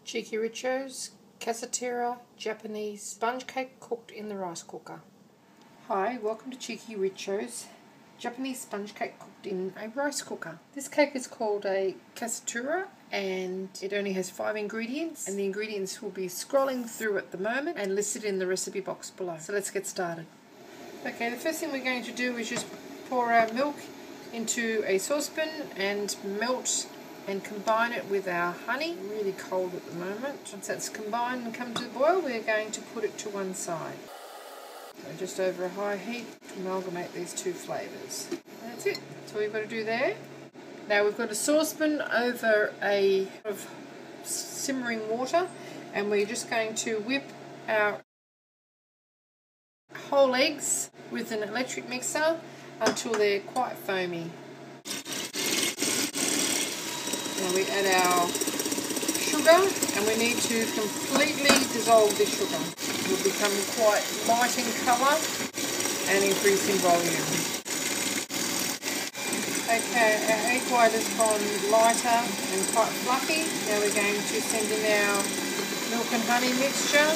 Cheeky Richo's Cassatera Japanese sponge cake cooked in the rice cooker. Hi, welcome to Cheeky Richo's Japanese sponge cake cooked in a rice cooker. This cake is called a Cassatera and it only has 5 ingredients, and the ingredients will be scrolling through at the moment and listed in the recipe box below. So let's get started. Okay, the first thing we're going to do is just pour our milk into a saucepan and melt and combine it with our honey. Really cold at the moment. Once that's combined and come to the boil, we're going to put it to one side. So just over a high heat to amalgamate these two flavours. That's it. That's all you've got to do there. Now we've got a saucepan over a of simmering water, and we're just going to whip our whole eggs with an electric mixer until they're quite foamy. Now we add our sugar, and we need to completely dissolve this sugar. It will become quite light in colour and increase in volume. Okay, our egg white has gone lighter and quite fluffy. Now we're going to send in our milk and honey mixture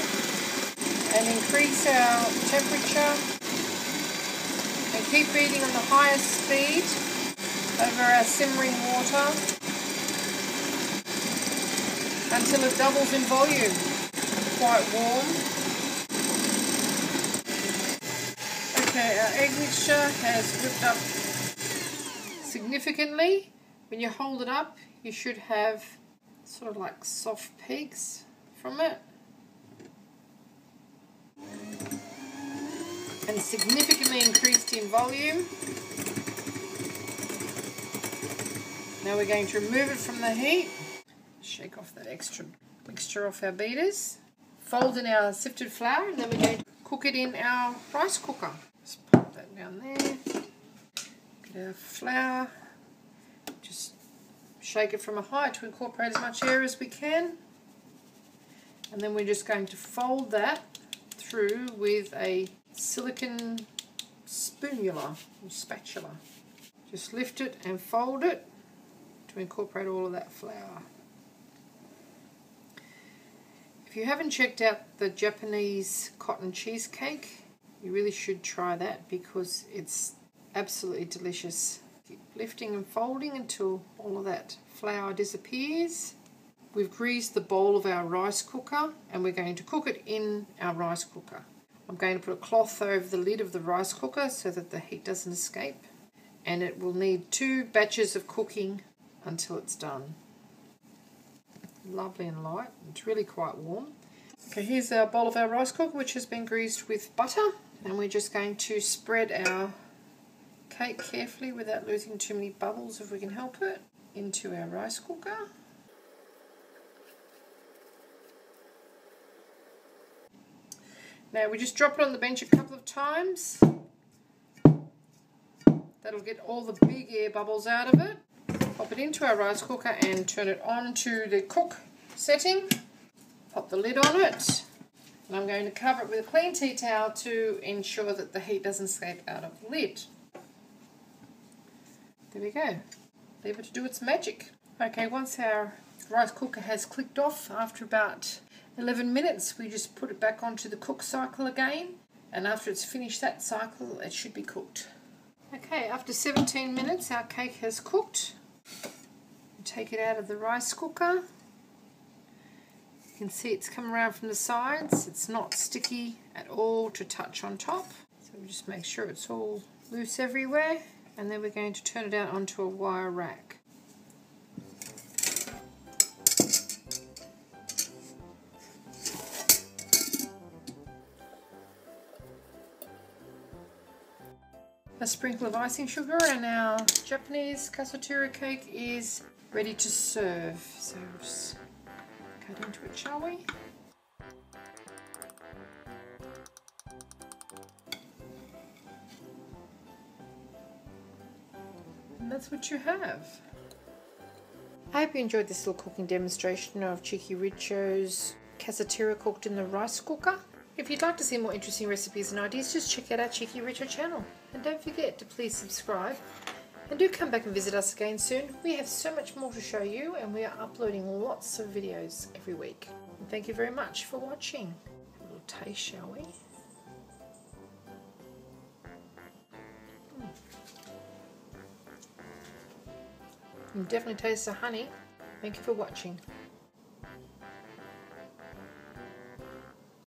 and increase our temperature and keep beating on the highest speed over our simmering water until it doubles in volume. Quite warm. Okay, our egg mixture has whipped up significantly. When you hold it up, you should have sort of like soft peaks from it. And significantly increased in volume. Now we're going to remove it from the heat. Shake off that extra mixture off our beaters. Fold in our sifted flour, and then we're going to cook it in our rice cooker. Just pop that down there. Get our flour. Just shake it from a height to incorporate as much air as we can. And then we're just going to fold that through with a silicone spoonula or spatula. Just lift it and fold it to incorporate all of that flour. If you haven't checked out the Japanese cotton cheesecake, you really should try that because it's absolutely delicious. Keep lifting and folding until all of that flour disappears. We've greased the bowl of our rice cooker and we're going to cook it in our rice cooker. I'm going to put a cloth over the lid of the rice cooker so that the heat doesn't escape, and it will need 2 batches of cooking until it's done. Lovely and light. It's really quite warm. Okay, here's our bowl of our rice cooker, which has been greased with butter, and we're just going to spread our cake carefully without losing too many bubbles if we can help it into our rice cooker. Now we just drop it on the bench a couple of times. That'll get all the big air bubbles out of it. Pop it into our rice cooker and turn it on to the cook setting. Pop the lid on it. And I'm going to cover it with a clean tea towel to ensure that the heat doesn't escape out of the lid. There we go. Leave it to do its magic. Okay, once our rice cooker has clicked off, after about 11 minutes, we just put it back onto the cook cycle again. And after it's finished that cycle, it should be cooked. Okay, after 17 minutes, our cake has cooked. Take it out of the rice cooker. You can see it's come around from the sides. It's not sticky at all to touch on top. So we just make sure it's all loose everywhere. And then we're going to turn it out onto a wire rack. A sprinkle of icing sugar, and our Japanese Cassatera cake is ready to serve. So we'll just cut into it, shall we? And that's what you have. I hope you enjoyed this little cooking demonstration of Cheeky Richo's Cassatera cooked in the rice cooker. If you'd like to see more interesting recipes and ideas, just check out our Cheeky Richo channel. And don't forget to please subscribe And do come back and visit us again soon. We have so much more to show you, and we are uploading lots of videos every week. And thank you very much for watching. A little taste, shall we? You can definitely taste the honey. Thank you for watching.